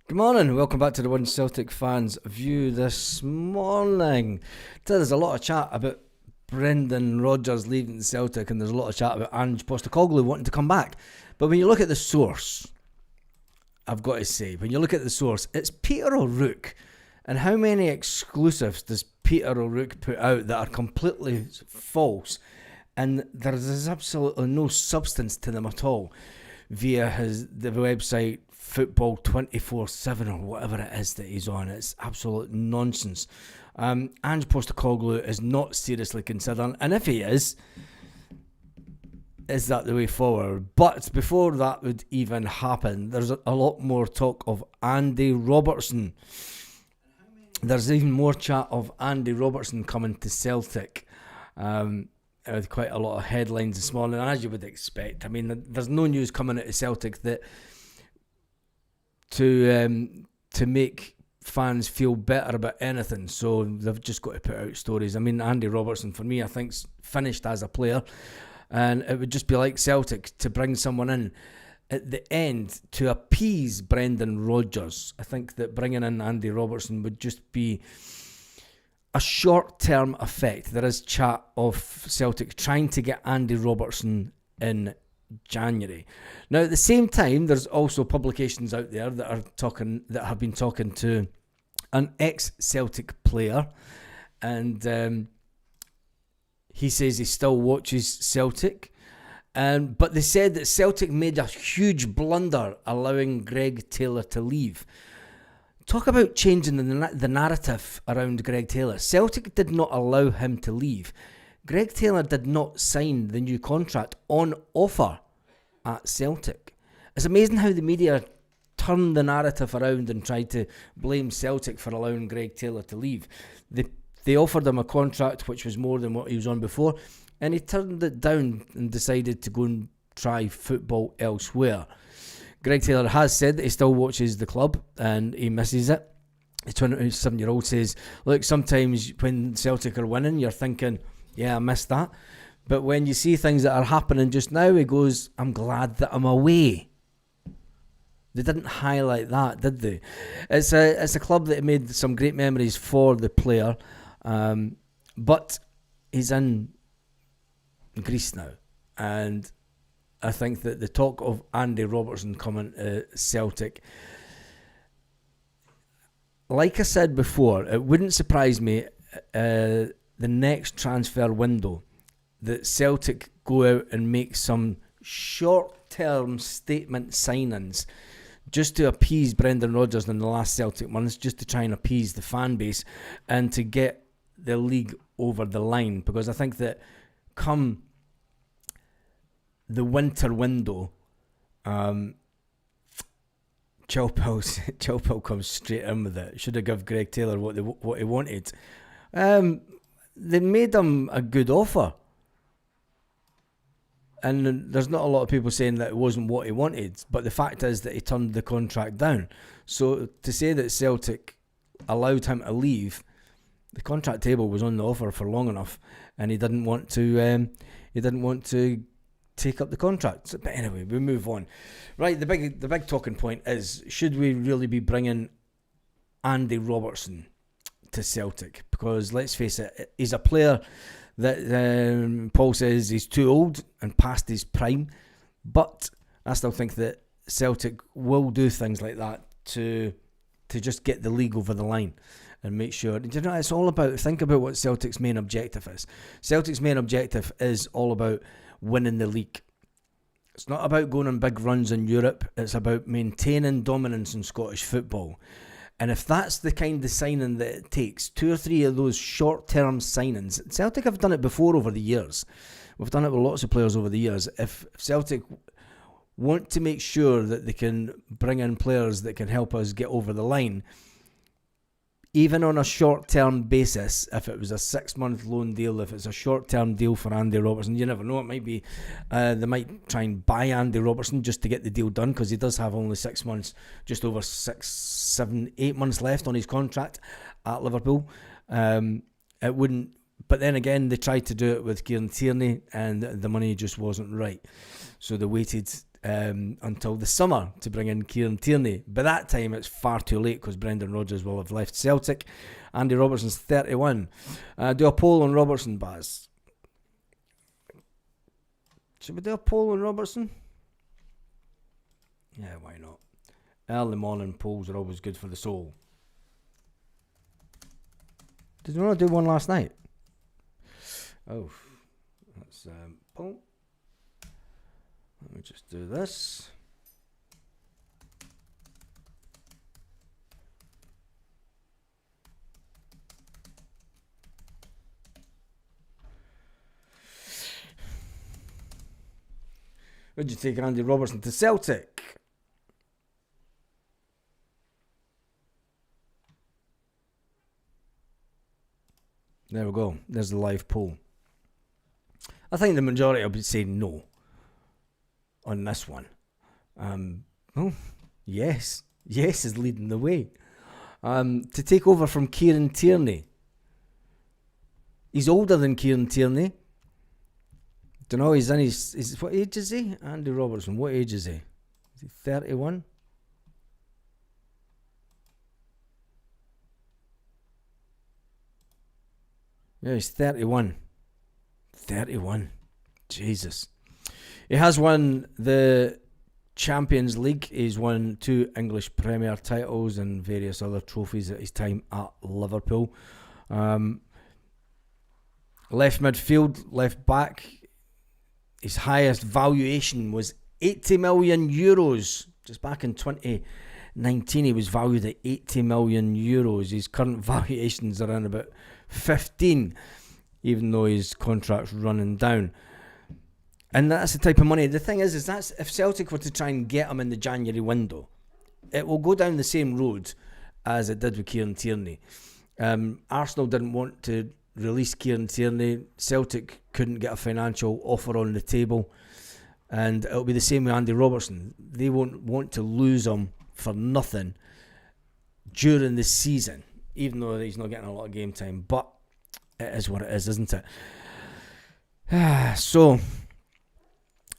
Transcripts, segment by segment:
Good morning, welcome back to the One Celtic Fans View this morning. There's a lot of chat about Brendan Rodgers leaving Celtic, and there's a lot of chat about Ange Postecoglou wanting to come back. But when you look at the source, I've got to say, when you look at the source, it's Peter O'Rourke. And how many exclusives does Peter O'Rourke put out that are completely false? And there's absolutely no substance to them at all via the website Football 24/7 or whatever it is that he's on. It's absolute nonsense. Ange Postecoglou is not seriously considering, and if he is that the way forward? But before that would even happen, there's a lot more talk of Andy Robertson. There's even more chat of Andy Robertson coming to Celtic. With quite a lot of headlines this morning, and as you would expect. I mean, there's no news coming out of Celtic that to make fans feel better about anything, so they've just got to put out stories. I mean, Andy Robertson, for me, I think's finished as a player, and it would just be like Celtic to bring someone in at the end to appease Brendan Rodgers. I think that bringing in Andy Robertson would just be a short-term effect. There is chat of Celtic trying to get Andy Robertson in January. Now, at the same time, there's also publications out there that have been talking to an ex-Celtic player, and he says he still watches Celtic. But they said that Celtic made a huge blunder allowing Greg Taylor to leave. Talk about changing the narrative around Greg Taylor. Celtic did not allow him to leave. Greg Taylor did not sign the new contract on offer at Celtic. It's amazing how the media turned the narrative around and tried to blame Celtic for allowing Greg Taylor to leave. They offered him a contract which was more than what he was on before, and he turned it down and decided to go and try football elsewhere. Greg Taylor has said that he still watches the club and he misses it. The 27-year-old says, look, sometimes when Celtic are winning, you're thinking, yeah, I missed that. But when you see things that are happening just now, he goes, I'm glad that I'm away. They didn't highlight that, did they? It's a club that made some great memories for the player, but he's in Greece now. And I think that the talk of Andy Robertson coming to Celtic, like I said before, it wouldn't surprise me the next transfer window that Celtic go out and make some short-term statement signings just to appease Brendan Rodgers in the last Celtic months, just to try and appease the fan base and to get the league over the line. Because I think that come the winter window, Chilpel comes straight in with it. Should have given Greg Taylor what he wanted. They made him a good offer, and there's not a lot of people saying that it wasn't what he wanted. But the fact is that he turned the contract down. So to say that Celtic allowed him to leave, the contract table was on the offer for long enough, and he didn't want to. Take up the contract. But anyway, we move on. Right, the big talking point is, should we really be bringing Andy Robertson to Celtic? Because let's face it, he's a player that Paul says he's too old and past his prime, but I still think that Celtic will do things like that to just get the league over the line and make sure. You know, it's all about, think about what Celtic's main objective is. Celtic's main objective is all about winning the league. It's not about going on big runs in Europe. It's about maintaining dominance in Scottish football. And if that's the kind of signing that it takes, 2 or 3 of those short-term signings, Celtic have done it before over the years. We've done it with lots of players over the years. If Celtic want to make sure that they can bring in players that can help us get over the line, even on a short-term basis, if it was a 6-month loan deal, if it's a short-term deal for Andy Robertson, you never know, it might be, they might try and buy Andy Robertson just to get the deal done, because he does have only 6 months, just over 6, 7, 8 months left on his contract at Liverpool. It wouldn't, but then again, they tried to do it with Kieran Tierney, and the money just wasn't right. So they waited until the summer to bring in Kieran Tierney. By that time, it's far too late because Brendan Rodgers will have left Celtic. Andy Robertson's 31. Do a poll on Robertson, Baz. Should we do a poll on Robertson? Yeah, why not? Early morning polls are always good for the soul. Did we not do one last night? Oh, that's poll. Let me just do this. Would you take Andy Robertson to Celtic? There we go. There's the live poll. I think the majority will be saying no on this one. Yes. Yes is leading the way. To take over from Kieran Tierney. He's older than Kieran Tierney. Don't know, he's in his what age is he? Andy Robertson, what age is he? Is he 31? Yeah, he's 31. 31. Jesus. He has won the Champions League. He's won 2 English Premier titles and various other trophies at his time at Liverpool. Left midfield, left back. His highest valuation was 80 million euros. Just back in 2019, he was valued at 80 million euros. His current valuations are around about 15, even though his contract's running down. And that's the type of money. The thing is that's if Celtic were to try and get him in the January window, it will go down the same road as it did with Kieran Tierney. Arsenal didn't want to release Kieran Tierney. Celtic couldn't get a financial offer on the table, and it'll be the same with Andy Robertson. They won't want to lose him for nothing during the season, even though he's not getting a lot of game time. But it is what it is, isn't it? So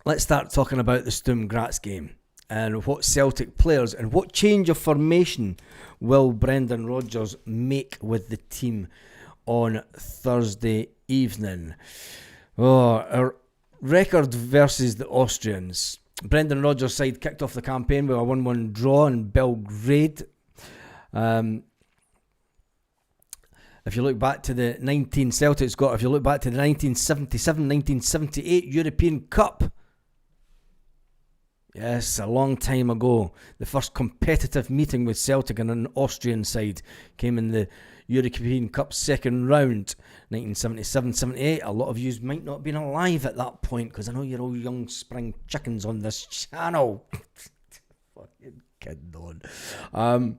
let's start talking about the Sturm Graz game and what Celtic players and what change of formation will Brendan Rodgers make with the team on Thursday evening. Our record versus the Austrians. Brendan Rodgers' side kicked off the campaign with a 1-1 draw in Belgrade. If you look back to the 1977-1978 European Cup. Yes, a long time ago. The first competitive meeting with Celtic and an Austrian side came in the European Cup second round, 1977-78. A lot of you might not have been alive at that point because I know you're all young spring chickens on this channel. Fucking kidding on.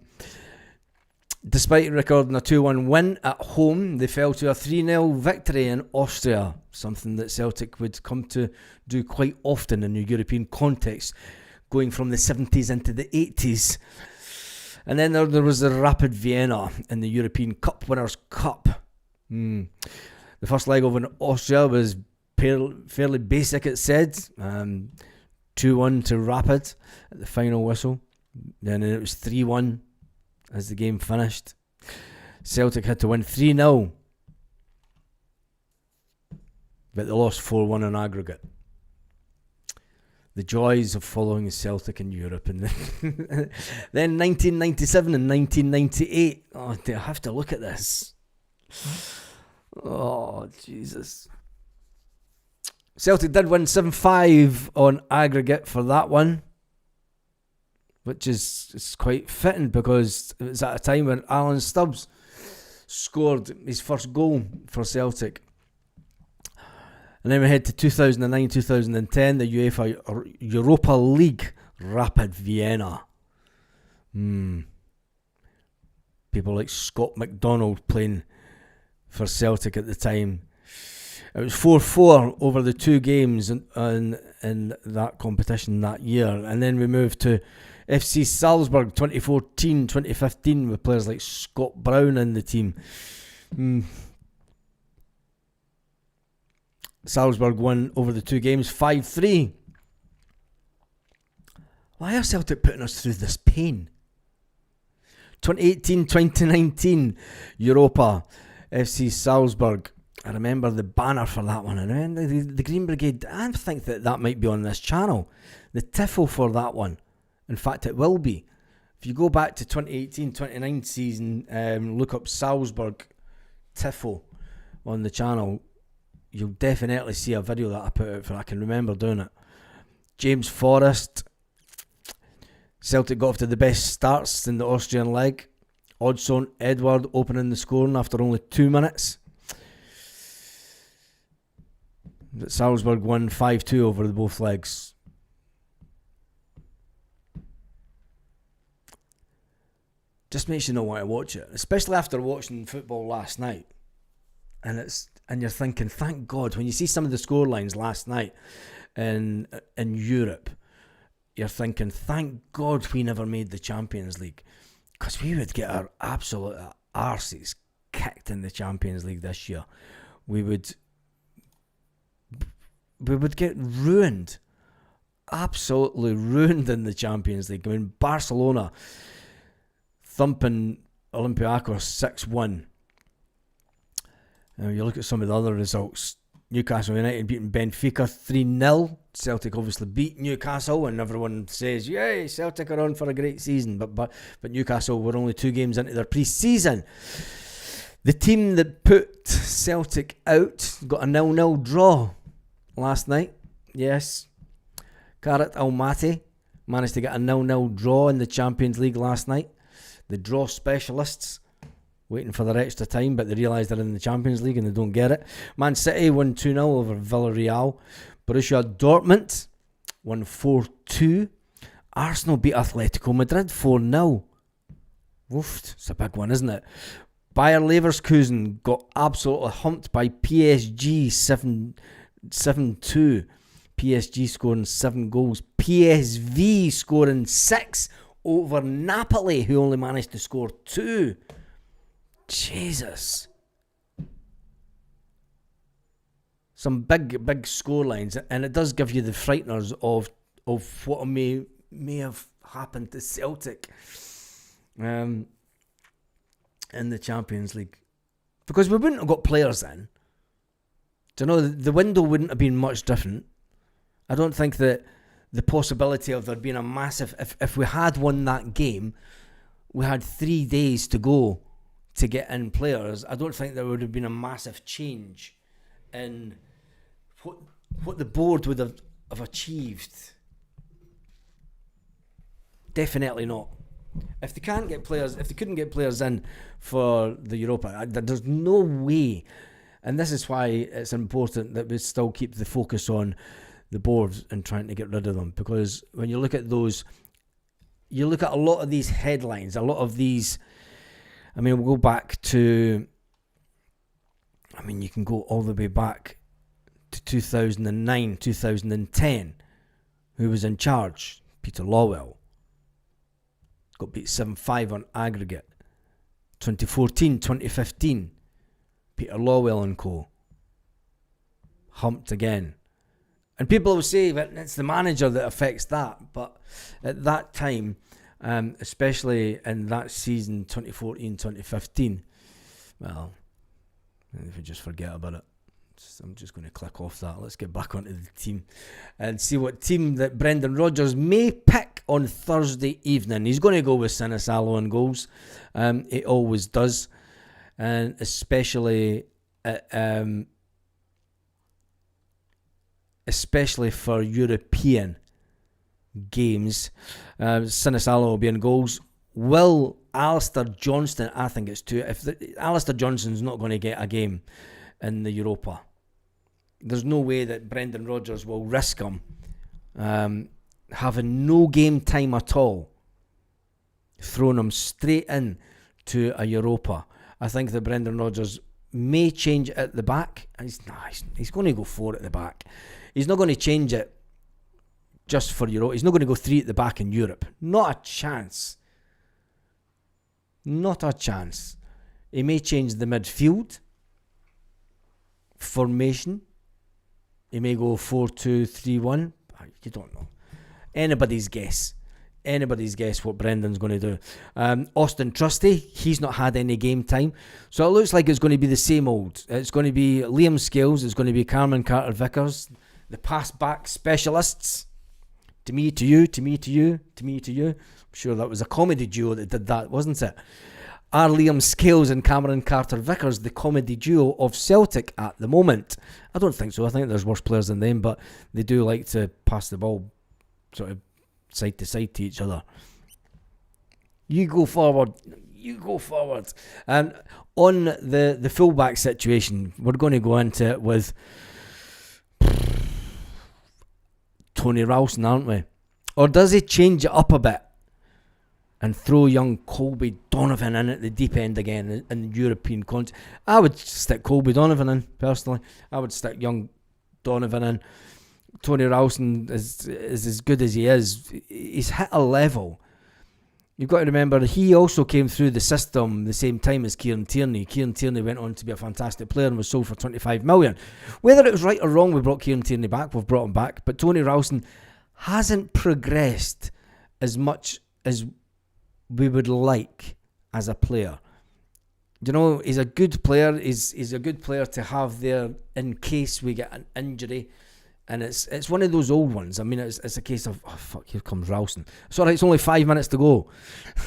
Despite recording a 2-1 win at home, they fell to a 3-0 victory in Austria, something that Celtic would come to do quite often in the European context, going from the 70s into the 80s. And then there was the Rapid Vienna in the European Cup Winners' Cup. The first leg over in Austria was fairly basic, it said. 2-1 to Rapid at the final whistle. Then it was 3-1 as the game finished. Celtic had to win 3-0. But they lost 4-1 on aggregate. The joys of following Celtic in Europe. And then 1997 and 1998. Oh, do I have to look at this? Oh, Jesus. Celtic did win 7-5 on aggregate for that one, which is quite fitting because it was at a time when Alan Stubbs scored his first goal for Celtic. And then we head to 2009-2010, the UEFA Europa League, Rapid Vienna. People like Scott McDonald playing for Celtic at the time. It was 4-4 over the 2 games in that competition that year. And then we moved to FC Salzburg 2014-2015 with players like Scott Brown in the team. Salzburg won over the 2 games 5-3. Why are Celtic putting us through this pain? 2018-2019 Europa, FC Salzburg. I remember the banner for that one. And the Green Brigade, I think that might be on this channel. The tifo for that one. In fact, it will be. If you go back to 2018-29 season, look up Salzburg tifo on the channel, you'll definitely see a video that I put out for. I can remember doing it. James Forrest. Celtic got off to the best starts in the Austrian leg. Odsonne Edward opening the scoring after only 2 minutes. But Salzburg won 5-2 over the both legs. Just makes you not want to watch it, especially after watching football last night. And you're thinking, thank God, when you see some of the scorelines last night in Europe, you're thinking, thank God we never made the Champions League, because we would get our absolute arses kicked in the Champions League this year. We would get ruined, absolutely ruined in the Champions League. I mean, Barcelona thumping Olympiacos 6-1. You look at some of the other results. Newcastle United beating Benfica 3-0. Celtic obviously beat Newcastle, and everyone says, yay, Celtic are on for a great season. But Newcastle were only 2 games into their pre-season. The team that put Celtic out got a 0-0 draw last night. Yes. Karat Almaty managed to get a 0-0 draw in the Champions League last night. The draw specialists waiting for their extra time, but they realise they're in the Champions League and they don't get it. Man City won 2-0 over Villarreal. Borussia Dortmund won 4-2. Arsenal beat Atletico Madrid 4-0. Woof, it's a big one, isn't it? Bayer Leverkusen got absolutely humped by PSG 7-2. PSG scoring 7 goals. PSV scoring 6 over Napoli, who only managed to score 2. Jesus. Some big score lines, and it does give you the frighteners of what may have happened to Celtic in the Champions League. Because we wouldn't have got players in. Do you know, the window wouldn't have been much different. I don't think that the possibility of there being a massive... If we had won that game, we had 3 days to go to get in players. I don't think there would have been a massive change in what the board would have achieved. Definitely not. If they couldn't get players in for the Europa, there's no way. And this is why it's important that we still keep the focus on the board and trying to get rid of them. Because when you look at those, you look at a lot of these headlines, a lot of these. I mean, we'll go back to. I mean, you can go all the way back to 2009, 2010. Who was in charge? Peter Lawwell. Got beat 7-5 on aggregate. 2014, 2015. Peter Lawwell and co. Humped again. And people will say that it's the manager that affects that. But at that time, especially in that season, 2014, 2015, well, if we just forget about it. I'm just going to click off that. Let's get back onto the team and see what team that Brendan Rodgers may pick on Thursday evening. He's going to go with Sinisalo in goals. He always does. And especially for European games. Sinisalo will be in goals. Will Alistair Johnston, I think it's 2. Alistair Johnston's not going to get a game in the Europa. There's no way that Brendan Rodgers will risk him having no game time at all, throwing him straight in to a Europa. I think that Brendan Rodgers may change it at the back. He's going to go 4 at the back. He's not going to change it just for Europe. He's not going to go 3 at the back in Europe. Not a chance. Not a chance. He may change the midfield formation. He may go 4-2-3-1. You don't know. Anybody's guess. anybody's guess what Brendan's going to do. Austin Trusty, he's not had any game time. So it looks like it's going to be the same old. It's going to be Liam Scales, it's going to be Cameron Carter-Vickers, the pass-back specialists. To me, to you, to me, to you, to me, to you. I'm sure that was a comedy duo that did that, wasn't it? Are Liam Scales and Cameron Carter-Vickers the comedy duo of Celtic at the moment? I don't think so. I think there's worse players than them, but they do like to pass the ball sort of side to side to each other. You go forward. And on the fullback situation, we're going to go into it with Tony Ralston, aren't we? Or does he change it up a bit and throw young Colby Donovan in at the deep end again in the European context? I would stick Colby Donovan in, personally. I would stick young Donovan in. Tony Ralston is as good as he is. He's hit a level. You've got to remember, he also came through the system the same time as Kieran Tierney. Kieran Tierney went on to be a fantastic player and was sold for 25 million. Whether it was right or wrong, we brought Kieran Tierney back. We've brought him back. But Tony Ralston hasn't progressed as much as we would like as a player. You know, he's a good player. He's a good player to have there in case we get an injury. And it's one of those old ones. I mean, it's a case of, oh, fuck, here comes Ralston. Sorry, it's only 5 minutes to go.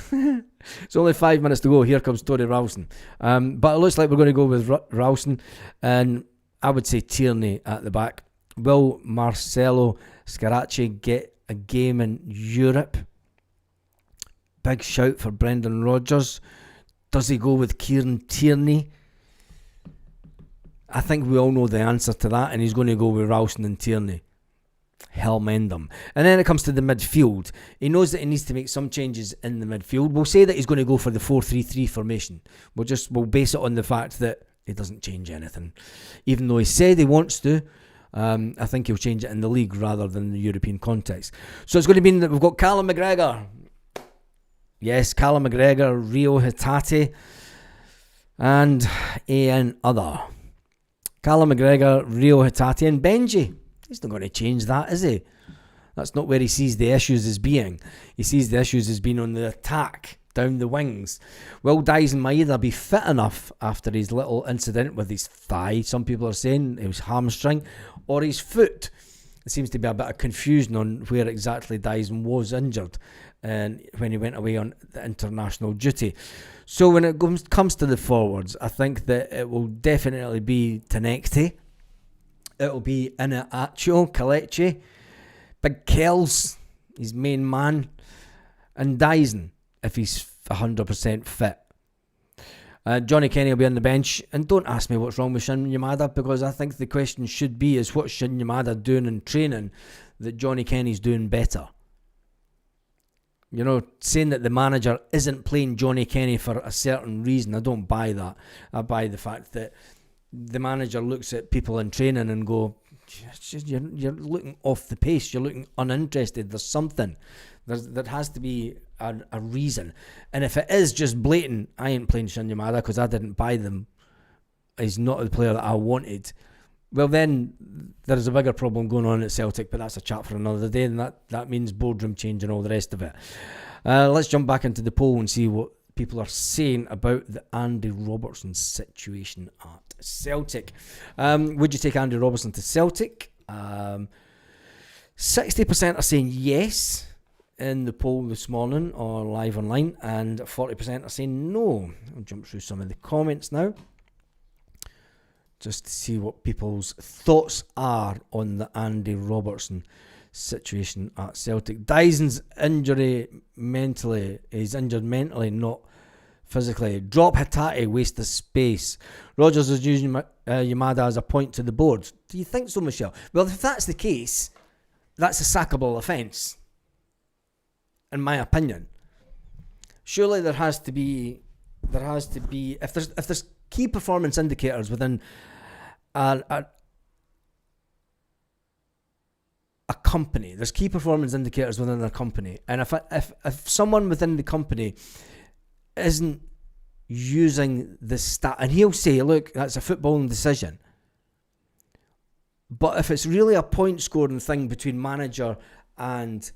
It's only 5 minutes to go. Here comes Tony Ralston. But it looks like we're going to go with Ralston. And I would say Tierney at the back. Will Marcelo Scarachi get a game in Europe? Big shout for Brendan Rodgers. Does he go with Kieran Tierney? I think we all know the answer to that, and he's going to go with Ralston and Tierney. Hell mend them. And then it comes to the midfield. He knows that he needs to make some changes in the midfield. We'll say that he's going to go for the 4-3-3 formation. We'll base it on the fact that he doesn't change anything. Even though he said he wants to, I think he'll change it in the league rather than the European context. So it's going to mean that we've got Callum McGregor. Yes, Callum McGregor, Rio Hatate, and Ian Other. Callum McGregor, Rio Hatate, and Benji. He's not going to change that, is he? That's not where he sees the issues as being. He sees the issues as being on the attack, down the wings. Will Dyson Maeda be fit enough after his little incident with his thigh? Some people are saying it was hamstring or his foot. There seems to be a bit of confusion on where exactly Dyson was injured and when he went away on the international duty. So when it comes to the forwards, I think that it will definitely be Tenekte. It will be Iheanacho, Kelechi, Big Kells, his main man, and Dyson if he's 100% fit. Johnny Kenny will be on the bench, and don't ask me what's wrong with Shin Yamada, because I think the question should be is what's Shin Yamada doing in training that Johnny Kenny's doing better. You know, saying that the manager isn't playing Johnny Kenny for a certain reason, I don't buy that. I buy the fact that the manager looks at people in training and go, you're looking off the pace, you're looking uninterested, there's something. There has to be a reason. And if it is just blatant, I ain't playing Shin Yamada because I didn't buy them, he's not the player that I wanted, well then there's a bigger problem going on at Celtic, but that's a chat for another day, and that means boardroom change and all the rest of it. Let's jump back into the poll and see what people are saying about the Andy Robertson situation at Celtic. Would you take Andy Robertson to Celtic? 60% are saying yes in the poll this morning or live online, and 40% are saying no. I'll jump through some of the comments now just to see what people's thoughts are on the Andy Robertson situation at Celtic. Dyson's injury mentally, he's injured mentally, not physically. Drop Hatate, waste of space. Rodgers is using Yamada as a point to the board. Do you think so, Michelle? Well, if that's the case, that's a sackable offence, in my opinion. Surely there has to be if there's key performance indicators within a company. There's key performance indicators within a company, and if someone within the company isn't using the stat, and he'll say, look, that's a footballing decision, but if it's really a point scoring thing between manager and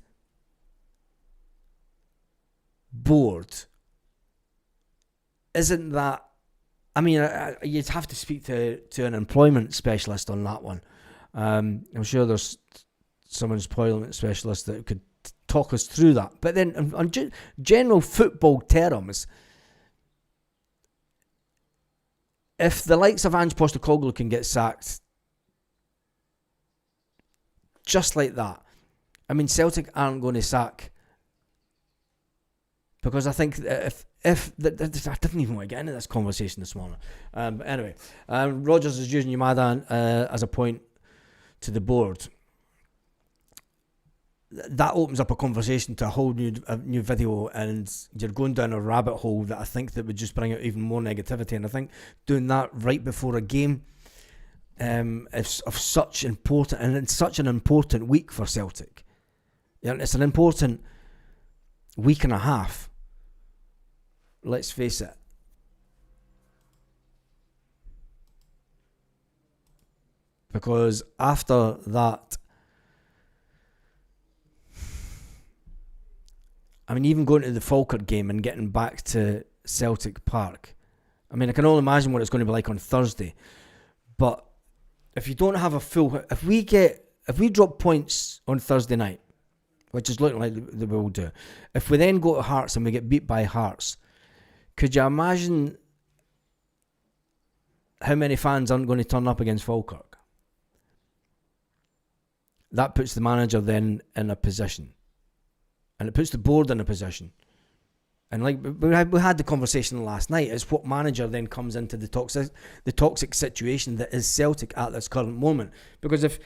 board, isn't that... I mean, you'd have to speak to an employment specialist on that one. I'm sure there's some employment specialist that could talk us through that. But then on general football terms, if the likes of Ange Postecoglou can get sacked just like that, I mean, Celtic aren't going to sack, because I think if I didn't even want to get into this conversation this morning. Anyway, Rodgers is using Yamada as a point to the board. That opens up a conversation to a whole new video, and you're going down a rabbit hole that I think that would just bring out even more negativity. And I think doing that right before a game is of such important, and it's such an important week for Celtic. Yeah, it's an important week and a half. Let's face it. Because after that, I mean, even going to the Falkirk game and getting back to Celtic Park, I mean, I can only imagine what it's going to be like on Thursday. But if you don't have a full... If we drop points on Thursday night, which is looking like we will do, if we then go to Hearts and we get beat by Hearts, could you imagine how many fans aren't going to turn up against Falkirk? That puts the manager then in a position. And it puts the board in a position. And like we had the conversation last night, is what manager then comes into the toxic situation that is Celtic at this current moment. Because if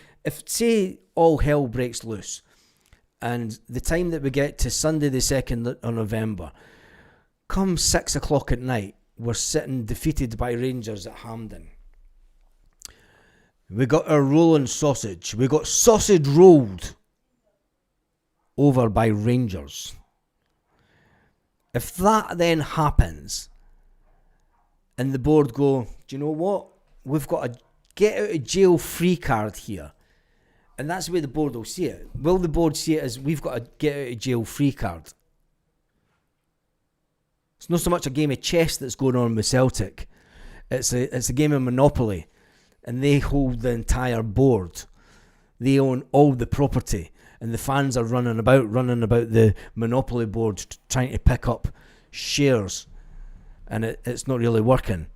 say all hell breaks loose, and the time that we get to Sunday the 2nd of November, come 6 o'clock at night, we're sitting defeated by Rangers at Hampden. We got our rolling sausage. We got sausage rolled over by Rangers. If that then happens, and the board go, do you know what? We've got a get out of jail free card here. And that's the way the board will see it. Will the board see it as we've got a get out of jail free card? It's not so much a game of chess that's going on with Celtic. It's a game of Monopoly. And they hold the entire board. They own all the property. And the fans are running about the Monopoly board trying to pick up shares. And it's not really working.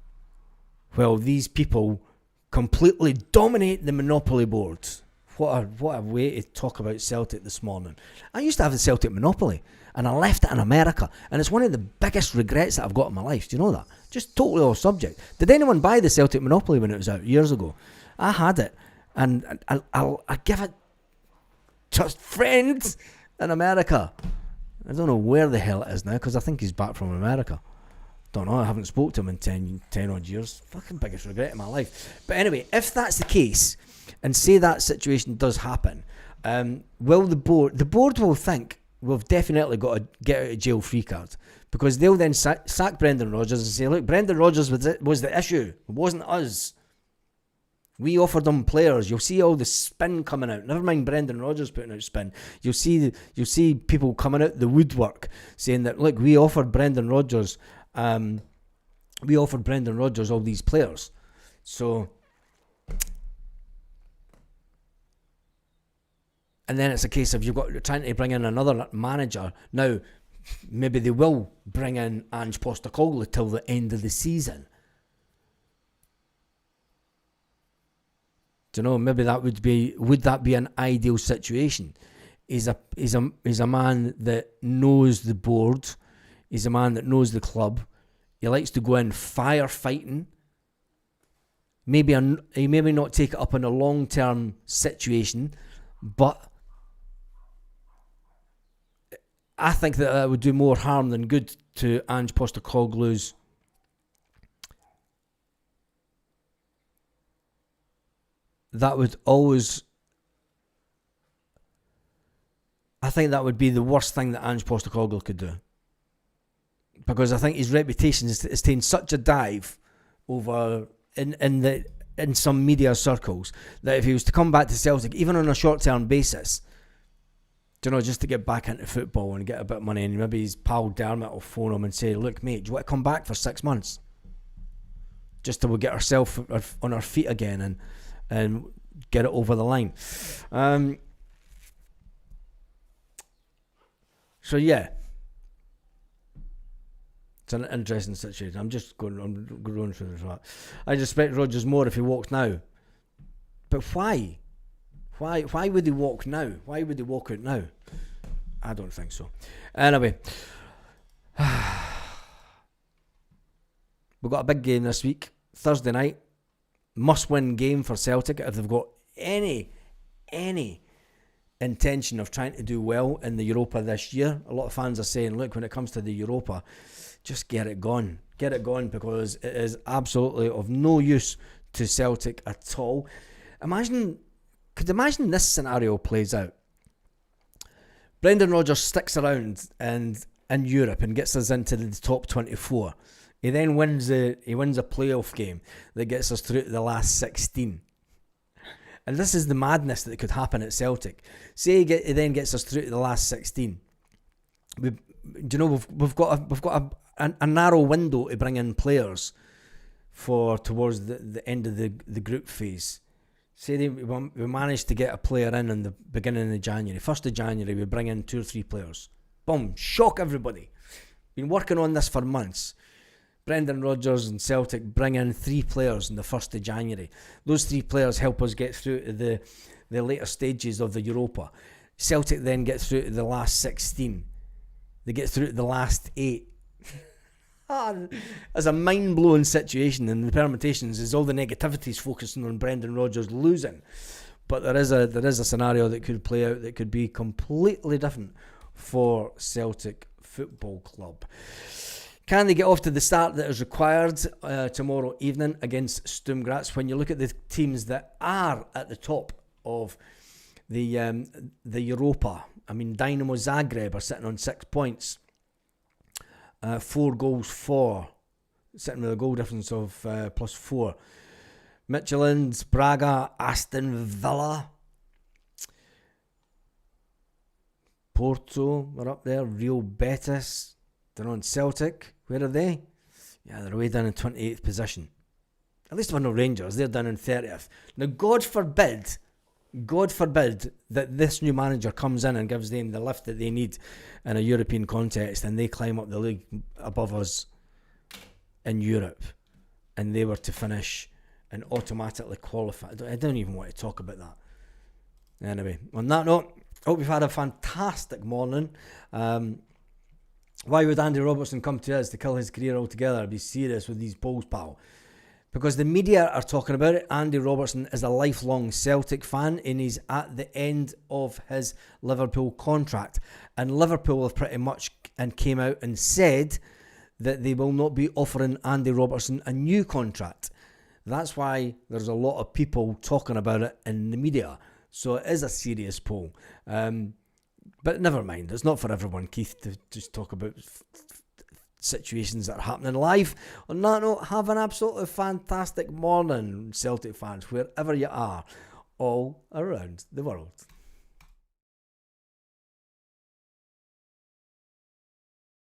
Well, these people completely dominate the Monopoly board. What a way to talk about Celtic this morning. I used to have the Celtic Monopoly, and I left it in America, and it's one of the biggest regrets that I've got in my life. Do you know that? Just totally off subject. Did anyone buy the Celtic Monopoly when it was out years ago? I had it, and I'll give it to friends in America. I don't know where the hell it is now, because I think he's back from America. Don't know, I haven't spoke to him in 10 odd years. Fucking biggest regret in my life. But anyway, if that's the case, and say that situation does happen, will the board will think we've definitely got a get out of jail free card, because they'll then sack Brendan Rodgers and say, look, Brendan Rodgers was the issue. It wasn't us. We offered them players. You'll see all the spin coming out. Never mind Brendan Rodgers putting out spin. You'll see people coming out the woodwork saying that, look, we offered Brendan Rodgers all these players. So, and then it's a case of you're trying to bring in another manager. Now, maybe they will bring in Ange Postecoglou till the end of the season. Do you know? Maybe would that be an ideal situation? He's a man that knows the board. He's a man that knows the club. He likes to go in firefighting. He maybe not take it up in a long-term situation, but I think that would do more harm than good to Ange Postecoglou's I think that would be the worst thing that Ange Postecoglou could do. Because I think his reputation is taking such a dive over in some media circles that if he was to come back to Celtic, even on a short-term basis, just to get back into football and get a bit of money, and maybe his pal Dermot will phone him and say, look mate, do you want to come back for 6 months? Just till we get ourselves on our feet again and get it over the line. So yeah, it's an interesting situation. I'm going through this. I respect Rodgers more if he walks now. But why? Why would he walk now? Why would he walk out now? I don't think so. Anyway, we've got a big game this week, Thursday night. Must-win game for Celtic if they've got any intention of trying to do well in the Europa this year. A lot of fans are saying, look, when it comes to the Europa, just get it gone. Get it gone, because it is absolutely of no use to Celtic at all. Imagine this scenario plays out. Brendan Rodgers sticks around in Europe and gets us into the top 24. He then wins a playoff game that gets us through to the last 16. And this is the madness that could happen at Celtic. Say he then gets us through to the last 16. We've got a narrow window to bring in players towards the end of the group phase. Say we managed to get a player in the beginning of January. 1st of January, we bring in 2 or 3 players. Boom, shock everybody. Been working on this for months. Brendan Rodgers and Celtic bring in 3 players on the 1st of January. Those 3 players help us get through to the later stages of the Europa. Celtic then get through to the last 16. They get through to the last 8. It's a mind-blowing situation, and the permutations is all the negativities focusing on Brendan Rodgers losing. But there is a scenario that could play out that could be completely different for Celtic Football Club. Can they get off to the start that is required tomorrow evening against Sturm Graz? When you look at the teams that are at the top of the Europa, I mean, Dynamo Zagreb are sitting on 6 points, 4 goals for, sitting with a goal difference of +4. Midtjylland, Braga, Aston Villa, Porto are up there, Real Betis. They're on Celtic. Where are they? Yeah, they're way down in 28th position. At least we're no Rangers. They're down in 30th. Now, God forbid that this new manager comes in and gives them the lift that they need in a European context, and they climb up the league above us in Europe, and they were to finish and automatically qualify. I don't even want to talk about that. Anyway, on that note, I hope you've had a fantastic morning. Why would Andy Robertson come to us to kill his career altogether? Be serious with these polls, pal. Because the media are talking about it. Andy Robertson is a lifelong Celtic fan, and he's at the end of his Liverpool contract. And Liverpool have pretty much came out and said that they will not be offering Andy Robertson a new contract. That's why there's a lot of people talking about it in the media. So it is a serious poll. But never mind, it's not for everyone, Keith, to just talk about situations that are happening live. On that note, have an absolutely fantastic morning, Celtic fans, wherever you are, all around the world.